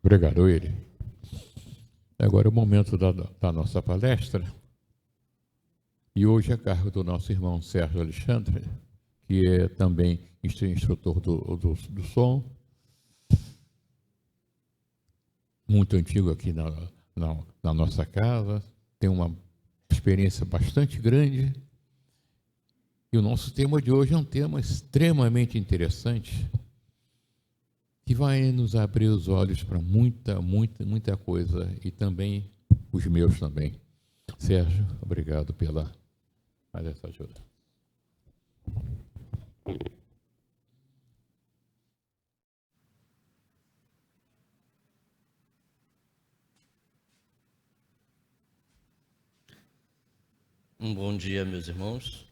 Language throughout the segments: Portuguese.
Obrigado, Willi. Agora é o momento da nossa palestra. E hoje é a cargo do nosso irmão Sérgio Alexandre, que é também instrutor do som, muito antigo aqui na nossa casa, tem uma experiência bastante grande. E o nosso tema de hoje é um tema extremamente interessante, que vai nos abrir os olhos para muita coisa, e também os meus também. Sérgio, obrigado pela mais essa ajuda. Um bom dia, meus irmãos.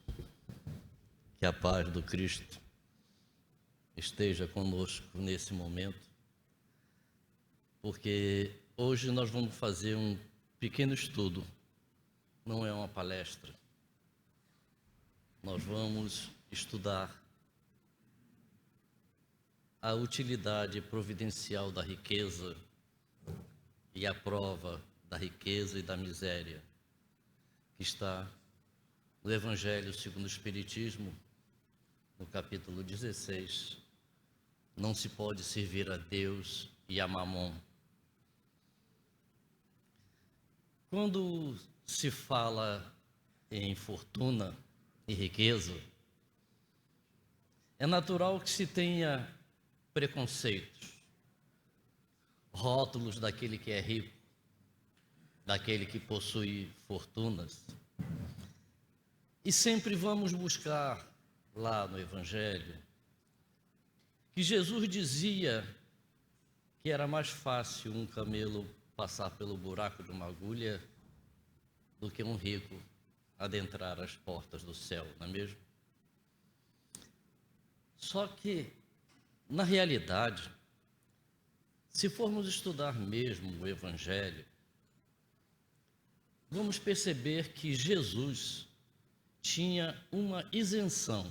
Que a paz do Cristo esteja conosco nesse momento, porque hoje nós vamos fazer um pequeno estudo, não é uma palestra. Nós vamos estudar a utilidade providencial da riqueza e a prova da riqueza e da miséria, que está no Evangelho segundo o Espiritismo, no capítulo 16, não se pode servir a Deus e a Mamon. Quando se fala em fortuna e riqueza, é natural que se tenha preconceitos, rótulos daquele que é rico, daquele que possui fortunas. E sempre vamos buscar lá no Evangelho que Jesus dizia que era mais fácil um camelo passar pelo buraco de uma agulha do que um rico adentrar as portas do céu, não é mesmo? Só que, na realidade, se formos estudar mesmo o Evangelho, vamos perceber que Jesus tinha uma isenção,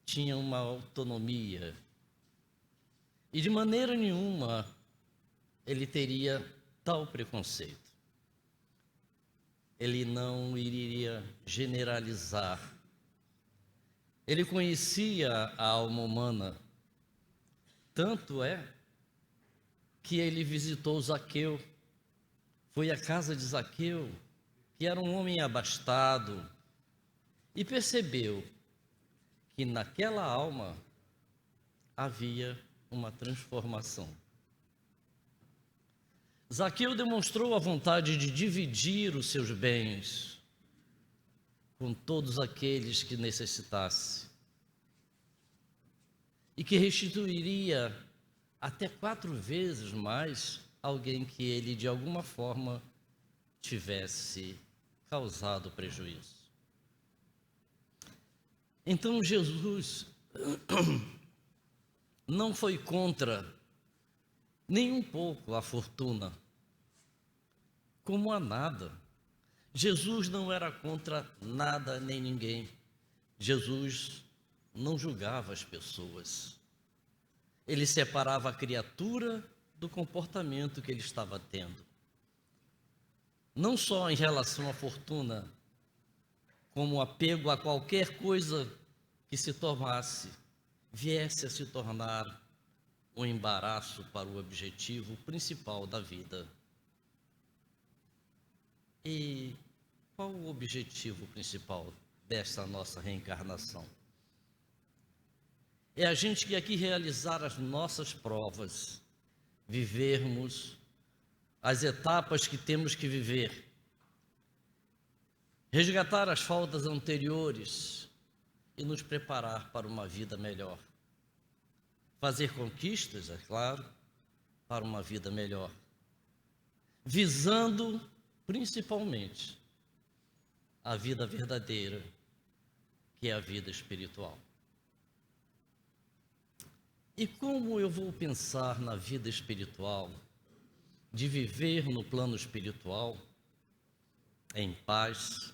tinha uma autonomia, e de maneira nenhuma ele teria tal preconceito. Ele não iria generalizar. Ele conhecia a alma humana, tanto é que ele visitou Zaqueu, foi à casa de Zaqueu, que era um homem abastado, e percebeu que naquela alma havia uma transformação. Zaqueu demonstrou a vontade de dividir os seus bens com todos aqueles que necessitasse, e que restituiria até 4 vezes mais alguém que ele de alguma forma tivesse causado prejuízo. Então Jesus não foi contra nem um pouco a fortuna, como a nada. Jesus não era contra nada nem ninguém. Jesus não julgava as pessoas. Ele separava a criatura do comportamento que ele estava tendo. Não só em relação à fortuna, como apego a qualquer coisa que se tornasse, viesse a se tornar um embaraço para o objetivo principal da vida. E qual o objetivo principal dessa nossa reencarnação? É a gente aqui realizar as nossas provas, vivermos as etapas que temos que viver, resgatar as faltas anteriores e nos preparar para uma vida melhor. Fazer conquistas, é claro, para uma vida melhor, visando principalmente a vida verdadeira, que é a vida espiritual. E como eu vou pensar na vida espiritual, de viver no plano espiritual, em paz,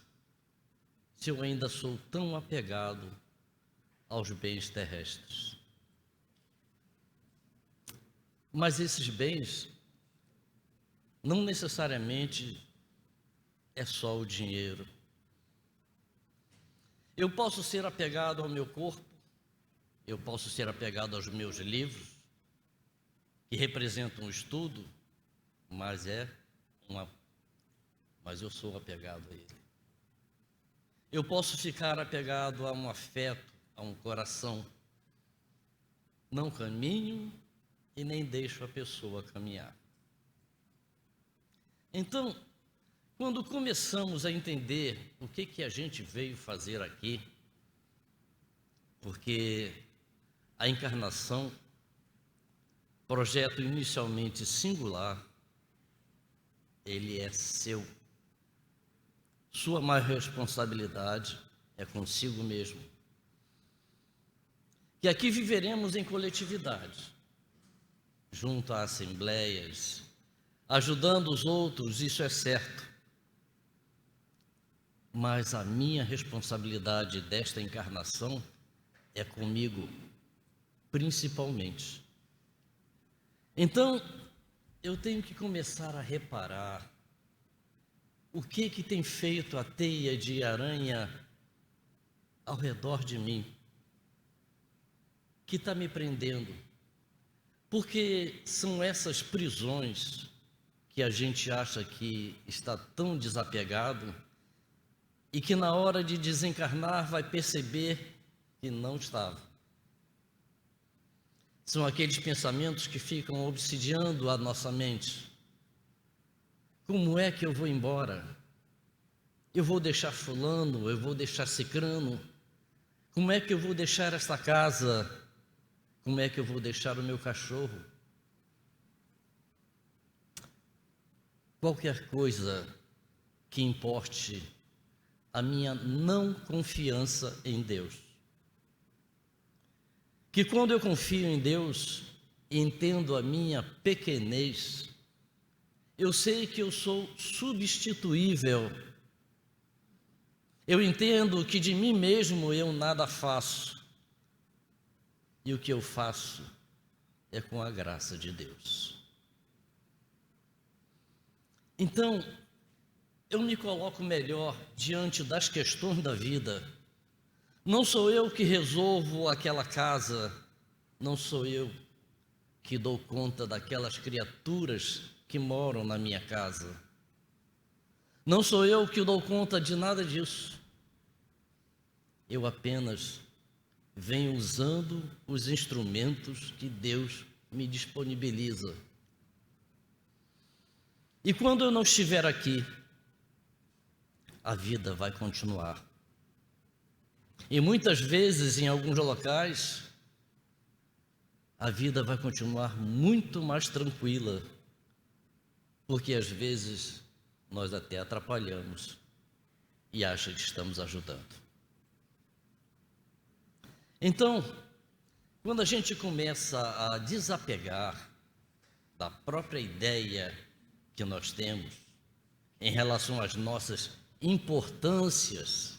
se eu ainda sou tão apegado aos bens terrestres? Mas esses bens não necessariamente é só o dinheiro. Eu posso ser apegado ao meu corpo, eu posso ser apegado aos meus livros, que representam um estudo, mas eu sou apegado a ele. Eu posso ficar apegado a um afeto, a um coração. Não caminho e nem deixo a pessoa caminhar. Então, quando começamos a entender o que a gente veio fazer aqui, porque a encarnação, projeto inicialmente singular, ele é seu. Sua maior responsabilidade é consigo mesmo. Que aqui viveremos em coletividade, junto a assembleias, ajudando os outros, isso é certo. Mas a minha responsabilidade desta encarnação é comigo, principalmente. Então, eu tenho que começar a reparar o que tem feito a teia de aranha ao redor de mim, que está me prendendo. Porque são essas prisões que a gente acha que está tão desapegado e que na hora de desencarnar vai perceber que não estava. São aqueles pensamentos que ficam obsidiando a nossa mente. Como é que eu vou embora? Eu vou deixar fulano, eu vou deixar cicrano? Como é que eu vou deixar esta casa? Como é que eu vou deixar o meu cachorro? Qualquer coisa que importe a minha não confiança em Deus. Que quando eu confio em Deus e entendo a minha pequenez, eu sei que eu sou substituível. Eu entendo que de mim mesmo eu nada faço. E o que eu faço é com a graça de Deus. Então, eu me coloco melhor diante das questões da vida. Não sou eu que resolvo aquela casa, não sou eu que dou conta daquelas criaturas que moram na minha casa. Não sou eu que dou conta de nada disso. Eu apenas venho usando os instrumentos que Deus me disponibiliza. E quando eu não estiver aqui, a vida vai continuar. E muitas vezes, em alguns locais, a vida vai continuar muito mais tranquila, porque às vezes nós até atrapalhamos e acha que estamos ajudando. Então, quando a gente começa a desapegar da própria ideia que nós temos em relação às nossas importâncias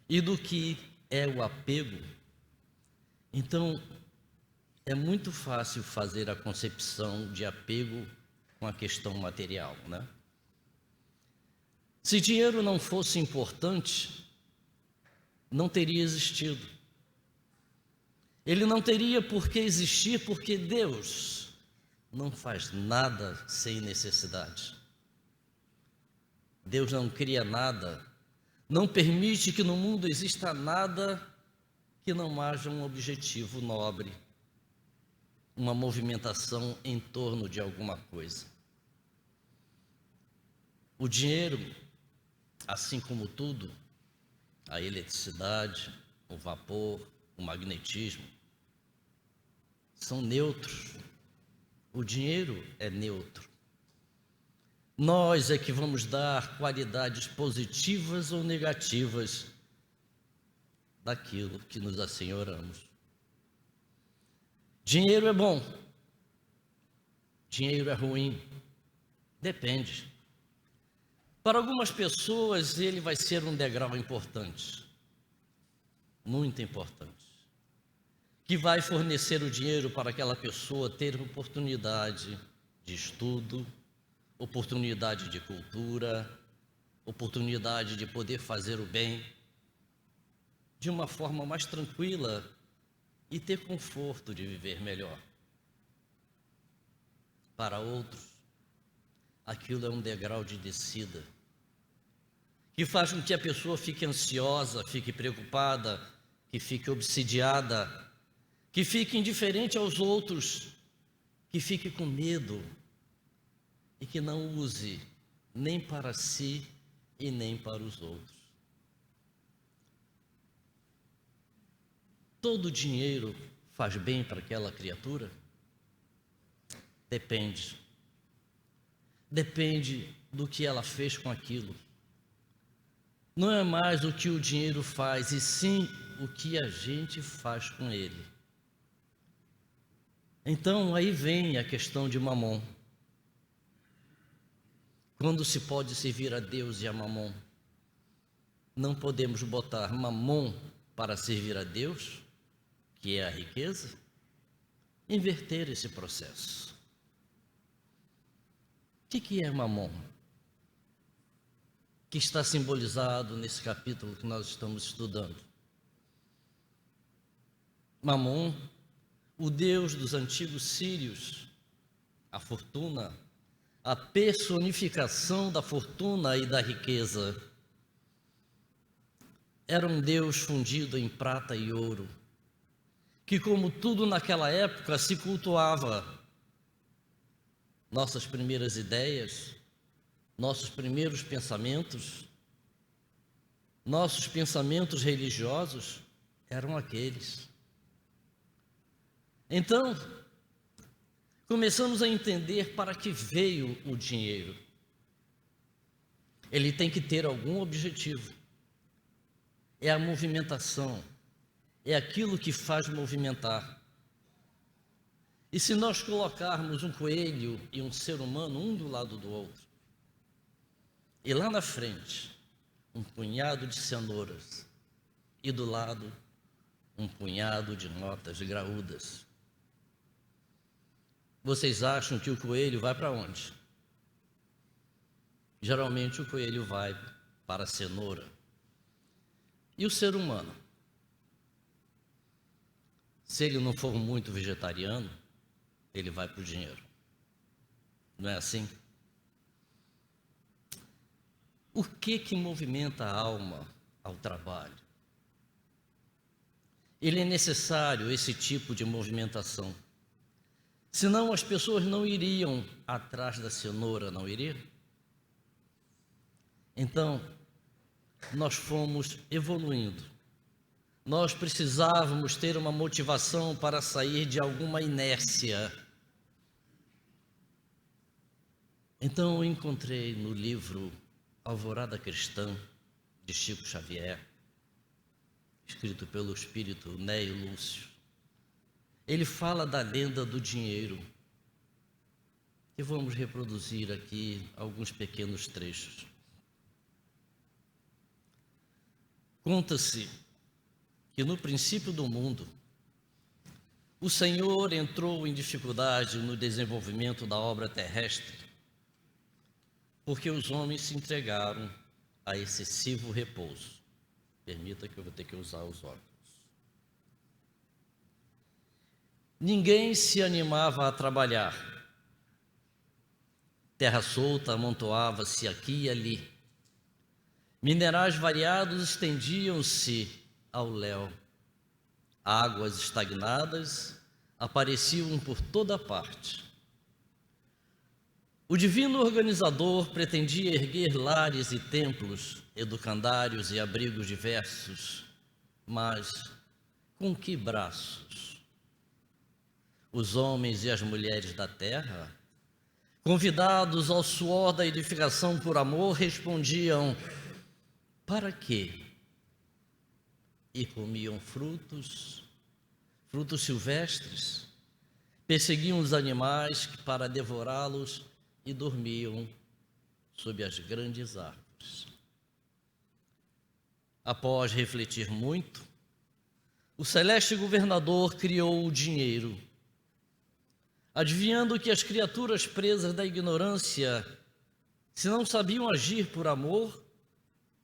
e do que é o apego, então é muito fácil fazer a concepção de apego com a questão material, né? Se dinheiro não fosse importante, não teria existido. Ele não teria por que existir, porque Deus não faz nada sem necessidade. Deus não cria nada, não permite que no mundo exista nada que não haja um objetivo nobre, uma movimentação em torno de alguma coisa. O dinheiro, assim como tudo, a eletricidade, o vapor, o magnetismo, são neutros. O dinheiro é neutro. Nós é que vamos dar qualidades positivas ou negativas daquilo que nos assenhoramos. Dinheiro é bom, dinheiro é ruim, depende. Para algumas pessoas ele vai ser um degrau importante, muito importante, que vai fornecer o dinheiro para aquela pessoa ter oportunidade de estudo, oportunidade de cultura, oportunidade de poder fazer o bem de uma forma mais tranquila e ter conforto de viver melhor. Para outros, aquilo é um degrau de descida, que faz com que a pessoa fique ansiosa, fique preocupada, que fique obsidiada, que fique indiferente aos outros, que fique com medo e que não use nem para si e nem para os outros. Todo dinheiro faz bem para aquela criatura? Depende. Depende do que ela fez com aquilo. Não é mais o que o dinheiro faz, e sim o que a gente faz com ele. Então, aí vem a questão de Mamon. Quando se pode servir a Deus e a Mamon? Não podemos botar Mamon para servir a Deus, que é a riqueza, inverter esse processo. O que é Mamon? Que está simbolizado nesse capítulo que nós estamos estudando. Mamon, o deus dos antigos sírios, a fortuna, a personificação da fortuna e da riqueza. Era um deus fundido em prata e ouro, que, como tudo naquela época, se cultuava. Nossas primeiras ideias, nossos primeiros pensamentos, nossos pensamentos religiosos eram aqueles. Então, começamos a entender para que veio o dinheiro. Ele tem que ter algum objetivo. É a movimentação, é aquilo que faz movimentar. E se nós colocarmos um coelho e um ser humano um do lado do outro, e lá na frente, um punhado de cenouras, e do lado, um punhado de notas graúdas, vocês acham que o coelho vai para onde? Geralmente o coelho vai para a cenoura. E o ser humano? Se ele não for muito vegetariano, ele vai para o dinheiro. Não é assim? O que movimenta a alma ao trabalho? Ele é necessário esse tipo de movimentação. Senão as pessoas não iriam atrás da cenoura, não iriam? Então, nós fomos evoluindo. Nós precisávamos ter uma motivação para sair de alguma inércia. Então eu encontrei no livro Alvorada Cristã, de Chico Xavier, escrito pelo espírito Neio Lúcio. Ele fala da lenda do dinheiro. E vamos reproduzir aqui alguns pequenos trechos. Conta-se que no princípio do mundo, o Senhor entrou em dificuldade no desenvolvimento da obra terrestre, porque os homens se entregaram a excessivo repouso. Permita que eu vou ter que usar os óculos. Ninguém se animava a trabalhar. Terra solta amontoava-se aqui e ali. Minerais variados estendiam-se ao léu. Águas estagnadas apareciam por toda parte. O divino organizador pretendia erguer lares e templos, educandários e abrigos diversos, mas com que braços? Os homens e as mulheres da terra, convidados ao suor da edificação por amor, respondiam: para quê? E comiam frutos silvestres, perseguiam os animais para devorá-los e dormiam sob as grandes árvores. Após refletir muito, o celeste governador criou o dinheiro, adivinhando que as criaturas presas da ignorância, se não sabiam agir por amor,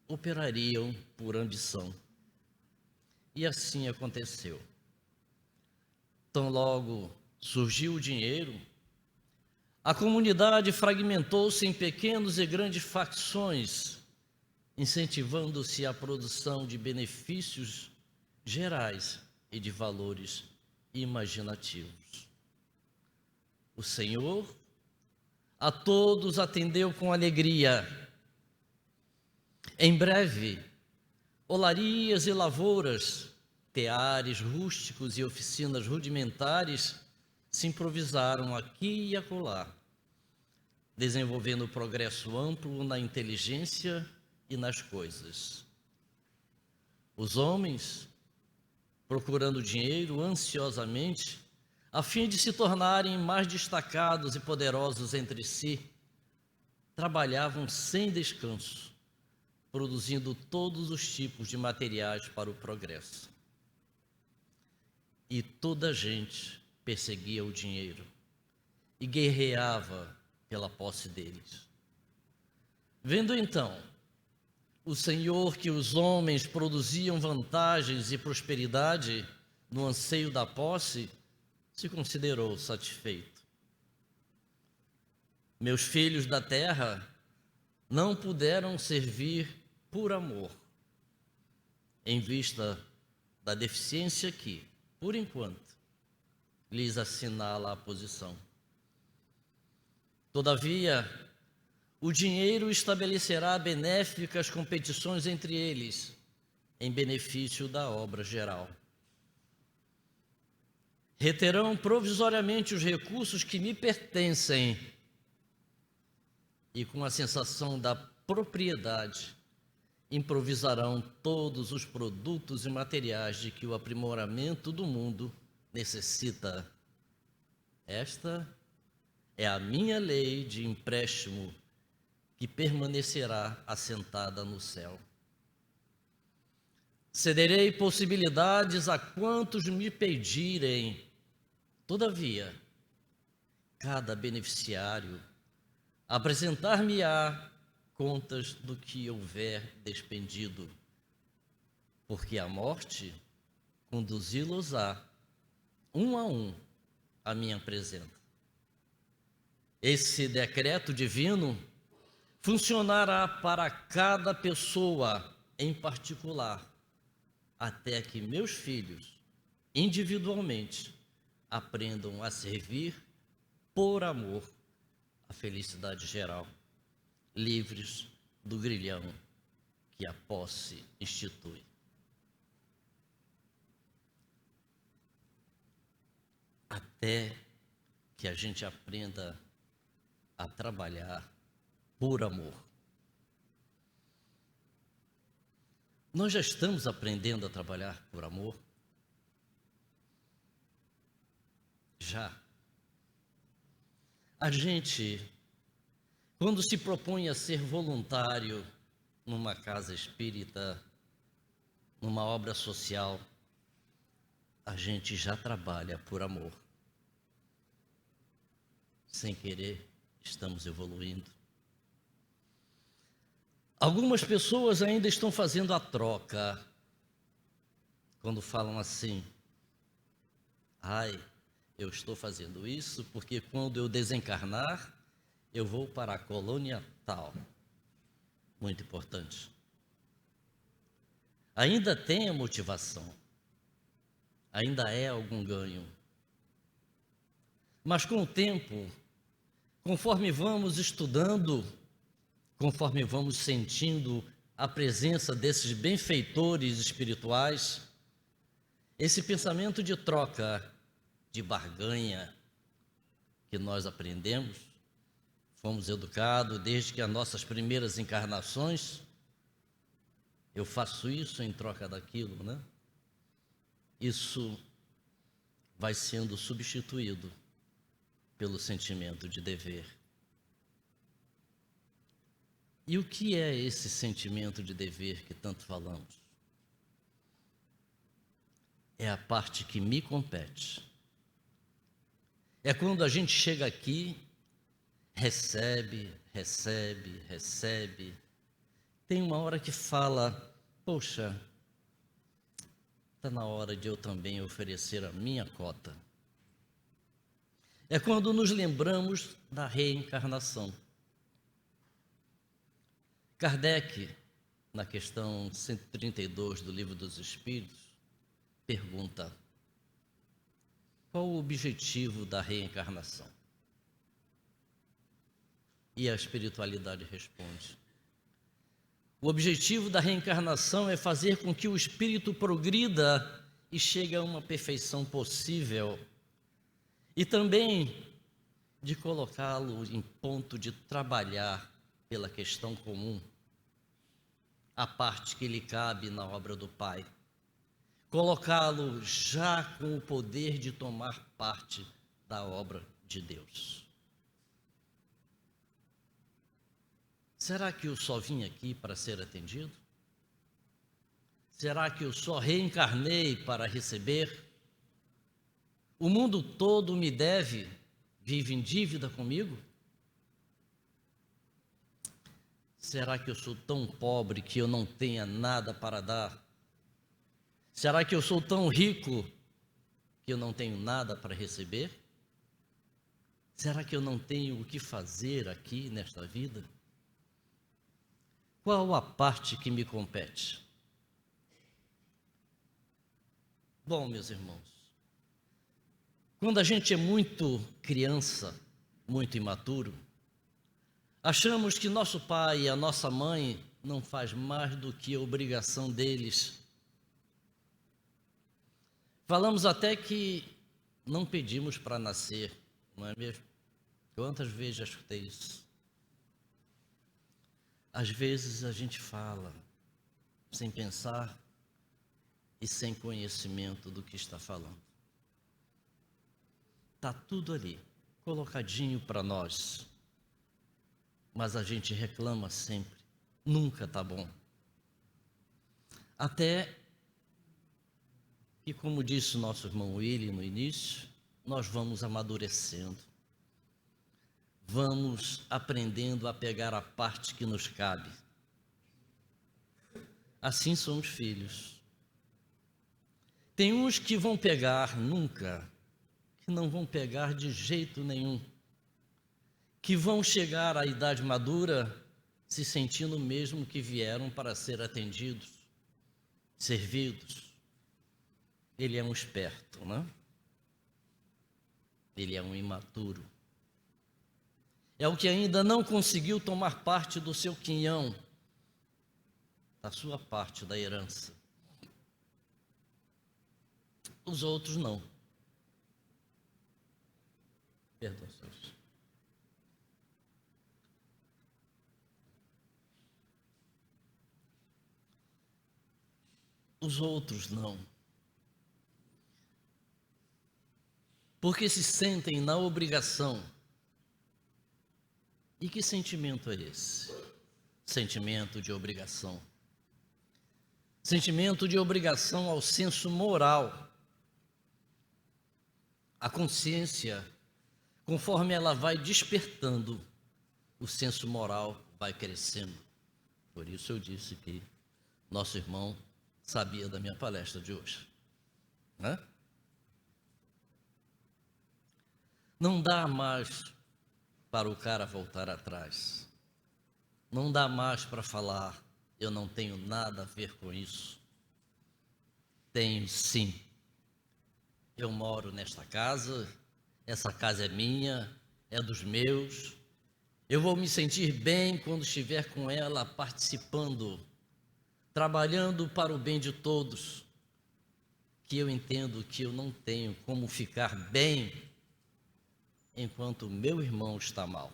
operariam por ambição. E assim aconteceu. Tão logo surgiu o dinheiro, a comunidade fragmentou-se em pequenos e grandes facções, incentivando-se a produção de benefícios gerais e de valores imaginativos. O Senhor a todos atendeu com alegria. Em breve, olarias e lavouras, teares rústicos e oficinas rudimentares se improvisaram aqui e acolá, desenvolvendo progresso amplo na inteligência e nas coisas. Os homens, procurando dinheiro ansiosamente, a fim de se tornarem mais destacados e poderosos entre si, trabalhavam sem descanso, produzindo todos os tipos de materiais para o progresso. E toda a gente perseguia o dinheiro e guerreava pela posse deles. Vendo então o Senhor que os homens produziam vantagens e prosperidade no anseio da posse, se considerou satisfeito. Meus filhos da terra não puderam servir por amor, em vista da deficiência que, por enquanto, lhes assinala a posição. Todavia, o dinheiro estabelecerá benéficas competições entre eles, em benefício da obra geral. Reterão provisoriamente os recursos que me pertencem e, com a sensação da propriedade, improvisarão todos os produtos e materiais de que o aprimoramento do mundo necessita. Esta é a minha lei de empréstimo que permanecerá assentada no céu. Cederei possibilidades a quantos me pedirem. Todavia, cada beneficiário apresentar-me-á contas do que houver despendido, porque a morte conduzi-los-á, um a um, à minha presença. Esse decreto divino funcionará para cada pessoa em particular, até que meus filhos, individualmente, aprendam a servir por amor a felicidade geral, livres do grilhão que a posse institui. Até que a gente aprenda a trabalhar por amor. Nós já estamos aprendendo a trabalhar por amor? Já. A gente, quando se propõe a ser voluntário numa casa espírita, numa obra social, a gente já trabalha por amor. Sem querer, estamos evoluindo. Algumas pessoas ainda estão fazendo a troca, quando falam assim: ai, eu estou fazendo isso porque quando eu desencarnar, eu vou para a colônia tal. Muito importante. Ainda tem a motivação, ainda é algum ganho. Mas com o tempo, conforme vamos estudando, conforme vamos sentindo a presença desses benfeitores espirituais, esse pensamento de troca, de barganha que nós aprendemos, fomos educados desde que as nossas primeiras encarnações, eu faço isso em troca daquilo, né? Isso vai sendo substituído pelo sentimento de dever. E o que é esse sentimento de dever que tanto falamos? é a parte que me compete. É quando a gente chega aqui, recebe. Tem uma hora que fala, poxa, está na hora de eu também oferecer a minha cota. É quando nos lembramos da reencarnação. Kardec, na questão 132 do Livro dos Espíritos, pergunta: qual o objetivo da reencarnação? E a espiritualidade responde: o objetivo da reencarnação é fazer com que o espírito progrida e chegue a uma perfeição possível, e também de colocá-lo em ponto de trabalhar pela questão comum, a parte que lhe cabe na obra do Pai, colocá-lo já com o poder de tomar parte da obra de Deus. Será que eu só vim aqui para ser atendido? Será que eu só reencarnei para receber? O mundo todo me deve, vive em dívida comigo? Será que eu sou tão pobre que eu não tenha nada para dar? Será que eu sou tão rico que eu não tenho nada para receber? Será que eu não tenho o que fazer aqui nesta vida? Qual a parte que me compete? Bom, meus irmãos, quando a gente é muito criança, muito imaturo, achamos que nosso pai e a nossa mãe não faz mais do que a obrigação deles. Falamos até que não pedimos para nascer, não é mesmo? Quantas vezes já escutei isso? Às vezes a gente fala sem pensar e sem conhecimento do que está falando. Está tudo ali, colocadinho para nós, mas a gente reclama sempre, nunca está bom. Até que, como disse o nosso irmão Willy no início, nós vamos amadurecendo, vamos aprendendo a pegar a parte que nos cabe. Assim são os filhos. Tem uns que vão pegar nunca, que não vão pegar de jeito nenhum, que vão chegar à idade madura se sentindo mesmo que vieram para ser atendidos, servidos. Ele é um esperto, né? Ele é um imaturo. É o que ainda não conseguiu tomar parte do seu quinhão, da sua parte da herança. Os outros não. Perdão, senhores. Os outros não. Porque se sentem na obrigação. E que sentimento é esse? Sentimento de obrigação. Sentimento de obrigação ao senso moral. A consciência, conforme ela vai despertando, o senso moral vai crescendo. Por isso eu disse que nosso irmão sabia da minha palestra de hoje. Né? Não dá mais para o cara voltar atrás. Não dá mais para falar, eu não tenho nada a ver com isso. Tenho sim. Eu moro nesta casa, essa casa é minha, é dos meus. Eu vou me sentir bem quando estiver com ela participando, trabalhando para o bem de todos, que eu entendo que eu não tenho como ficar bem enquanto o meu irmão está mal.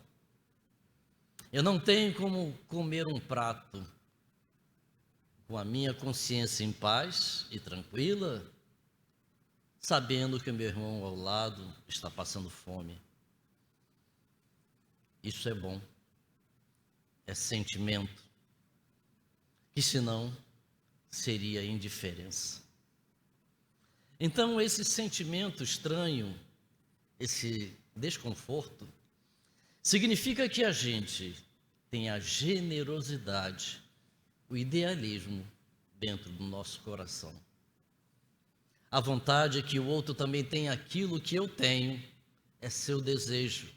Eu não tenho como comer um prato com a minha consciência em paz e tranquila, sabendo que o meu irmão ao lado está passando fome. Isso é bom, é sentimento, que senão seria indiferença. Então, esse sentimento estranho, esse desconforto, significa que a gente tem a generosidade, o idealismo dentro do nosso coração. A vontade é que o outro também tenha aquilo que eu tenho, é seu desejo,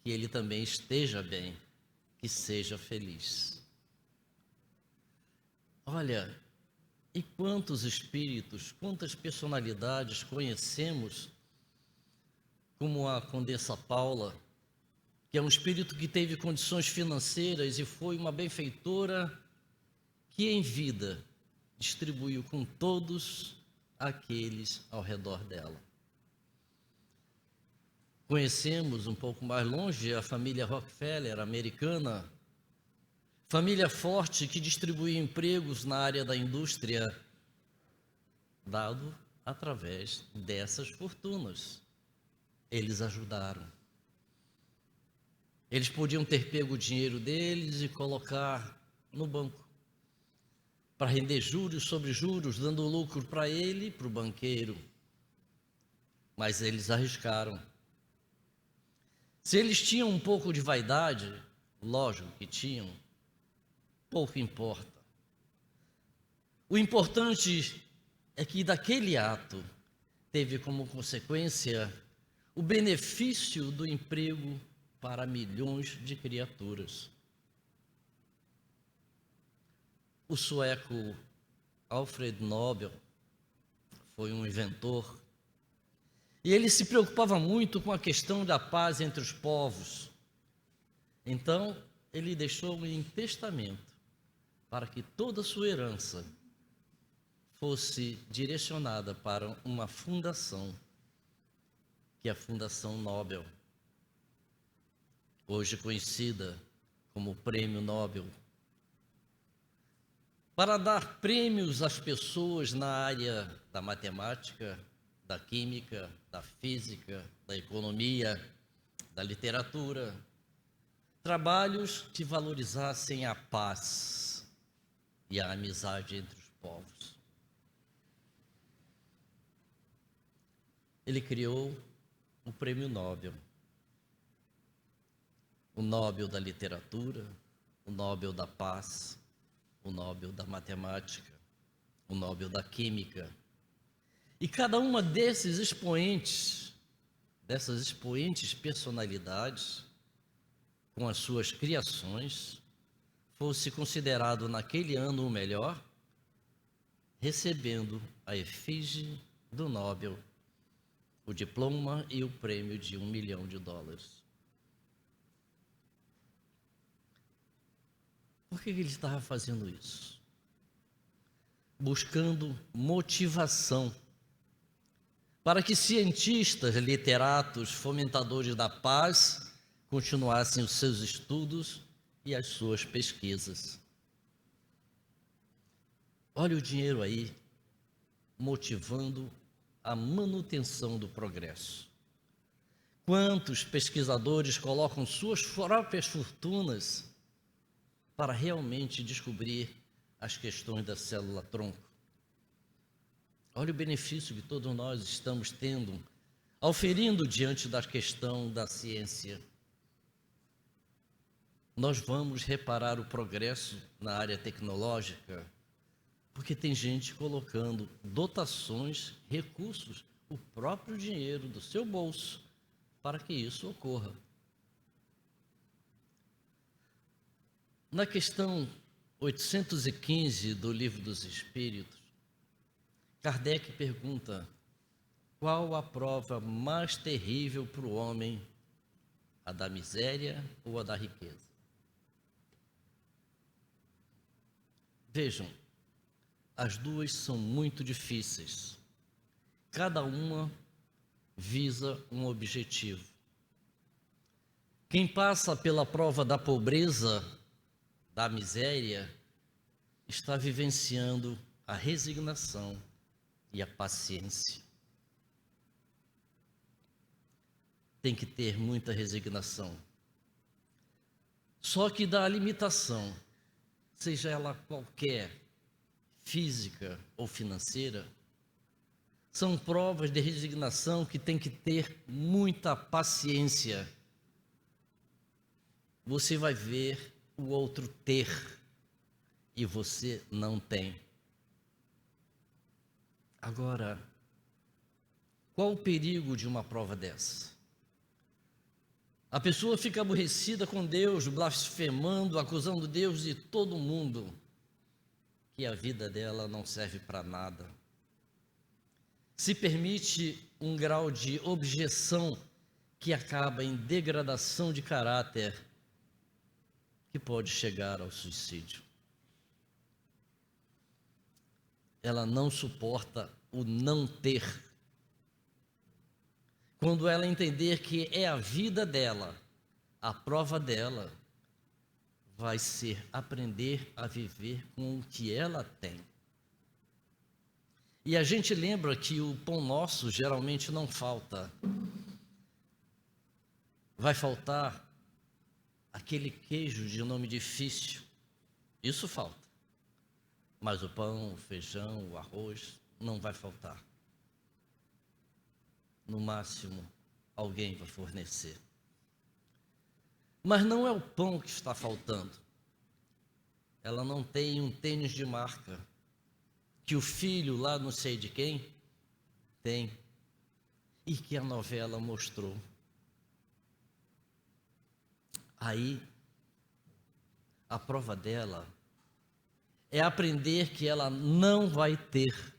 que ele também esteja bem, que seja feliz. Olha, e quantos espíritos, quantas personalidades conhecemos, como a Condessa Paula, que é um espírito que teve condições financeiras e foi uma benfeitora que em vida distribuiu com todos aqueles ao redor dela. Conhecemos um pouco mais longe a família Rockefeller, americana, família forte que distribuía empregos na área da indústria, dado através dessas fortunas. Eles ajudaram. Eles podiam ter pego o dinheiro deles e colocar no banco, para render juros sobre juros, dando lucro para ele e para o banqueiro. Mas eles arriscaram. Se eles tinham um pouco de vaidade, lógico que tinham, pouco importa. O importante é que daquele ato teve como consequência o benefício do emprego para milhões de criaturas. O sueco Alfred Nobel foi um inventor e ele se preocupava muito com a questão da paz entre os povos. Então, ele deixou em testamento para que toda a sua herança fosse direcionada para uma fundação, que é a Fundação Nobel, hoje conhecida como Prêmio Nobel, para dar prêmios às pessoas na área da matemática, da química, da física, da economia, da literatura, trabalhos que valorizassem a paz e a amizade entre os povos. Ele criou o Prêmio Nobel, o Nobel da Literatura, o Nobel da Paz, o Nobel da Matemática, o Nobel da Química. E cada uma desses expoentes, dessas expoentes personalidades, com as suas criações, fosse considerado naquele ano o melhor, recebendo a efígie do Nobel, o diploma e o prêmio de $1 milhão. Por que ele estava fazendo isso? Buscando motivação para que cientistas, literatos, fomentadores da paz continuassem os seus estudos e as suas pesquisas. Olha o dinheiro aí, motivando a manutenção do progresso. Quantos pesquisadores colocam suas próprias fortunas para realmente descobrir as questões da célula-tronco? Olha o benefício que todos nós estamos tendo, auferindo diante da questão da ciência. Nós vamos reparar o progresso na área tecnológica, porque tem gente colocando dotações, recursos, o próprio dinheiro do seu bolso, para que isso ocorra. Na questão 815 do Livro dos Espíritos, Kardec pergunta: qual a prova mais terrível para o homem, a da miséria ou a da riqueza? Vejam, as duas são muito difíceis. Cada uma visa um objetivo. Quem passa pela prova da pobreza, da miséria, está vivenciando a resignação e a paciência. Tem que ter muita resignação. Só que da limitação, seja ela qualquer, física ou financeira, São provas de resignação que tem que ter muita paciência. Você vai ver o outro ter e você não tem. Agora, qual o perigo de uma prova dessa? A pessoa fica aborrecida com Deus, blasfemando, acusando Deus de todo mundo, que a vida dela não serve para nada. Se permite um grau de objeção que acaba em degradação de caráter, que pode chegar ao suicídio. Ela não suporta o não ter. Quando ela entender que é a vida dela, a prova dela vai ser aprender a viver com o que ela tem. E a gente lembra que o pão nosso geralmente não falta. Vai faltar aquele queijo de nome difícil. Isso falta. Mas o pão, o feijão, o arroz não vai faltar. No máximo, alguém vai fornecer. Mas não é o pão que está faltando. Ela não tem um tênis de marca que o filho lá não sei de quem tem e que a novela mostrou. Aí, a prova dela é aprender que ela não vai ter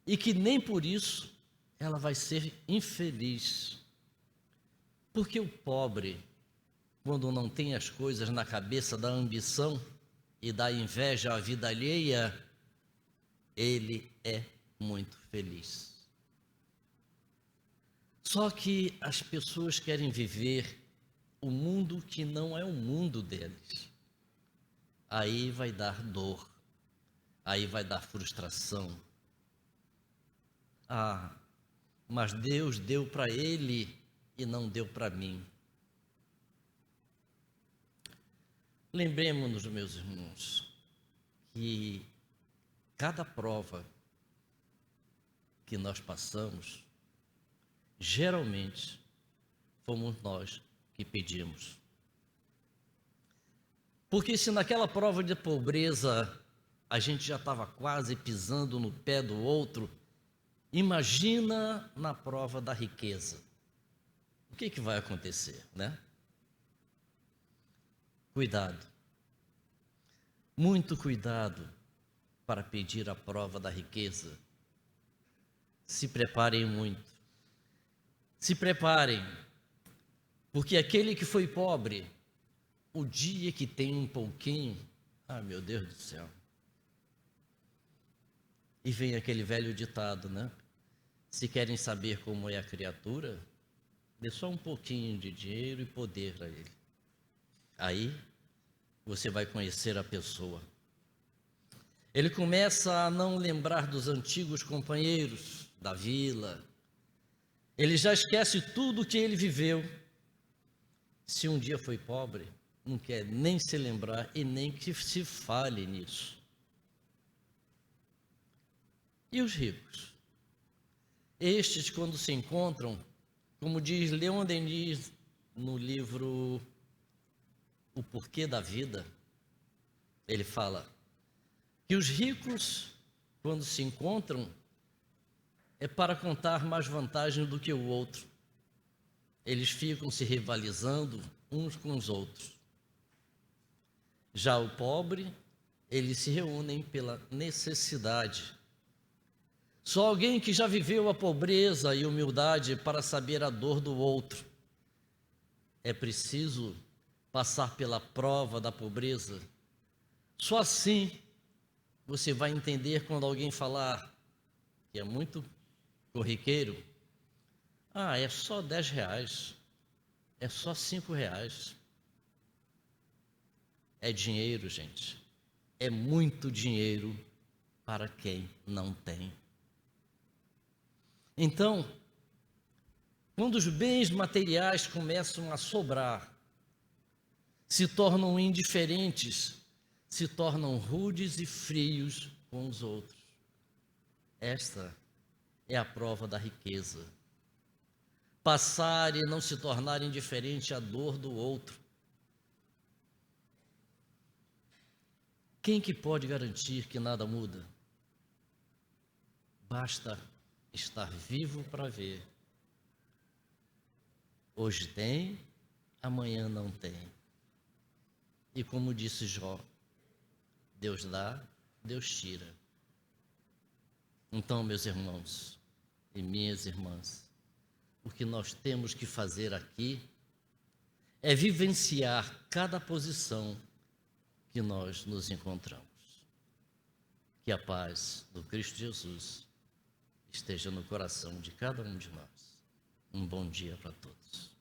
e que nem por isso ela vai ser infeliz. Porque o pobre, quando não tem as coisas na cabeça da ambição e da inveja à vida alheia, ele é muito feliz. Só que as pessoas querem viver o mundo que não é o mundo deles. Aí vai dar dor, aí vai dar frustração. Ah, mas Deus deu para ele e não deu para mim. Lembremos-nos, meus irmãos, que cada prova que nós passamos, geralmente fomos nós que pedimos. Porque se naquela prova de pobreza a gente já estava quase pisando no pé do outro, imagina na prova da riqueza. O que vai acontecer, né? Cuidado. Muito cuidado para pedir a prova da riqueza. Se preparem muito. Se preparem, porque aquele que foi pobre, o dia que tem um pouquinho, meu Deus do céu. E vem aquele velho ditado, né? Se querem saber como é a criatura, dê só um pouquinho de dinheiro e poder a ele. Aí você vai conhecer a pessoa. Ele começa a não lembrar dos antigos companheiros da vila. Ele já esquece tudo o que ele viveu. Se um dia foi pobre, não quer nem se lembrar e nem que se fale nisso. E os ricos? Estes, quando se encontram, como diz Leon Denis no livro O Porquê da Vida, ele fala que os ricos, quando se encontram, é para contar mais vantagem do que o outro. Eles ficam se rivalizando uns com os outros. Já o pobre, eles se reúnem pela necessidade. Só alguém que já viveu a pobreza e humildade para saber a dor do outro. É preciso passar pela prova da pobreza. Só assim você vai entender quando alguém falar, que é muito corriqueiro, é só R$10, é só R$5. É dinheiro, gente. É muito dinheiro para quem não tem. Então, quando os bens materiais começam a sobrar, se tornam indiferentes, se tornam rudes e frios com os outros. Esta é a prova da riqueza. Passar e não se tornar indiferente à dor do outro. Quem que pode garantir que nada muda? Basta estar vivo para ver. Hoje tem, amanhã não tem. E como disse Jó, Deus dá, Deus tira. Então, meus irmãos e minhas irmãs, o que nós temos que fazer aqui é vivenciar cada posição que nós nos encontramos. Que a paz do Cristo Jesus esteja no coração de cada um de nós. Um bom dia para todos.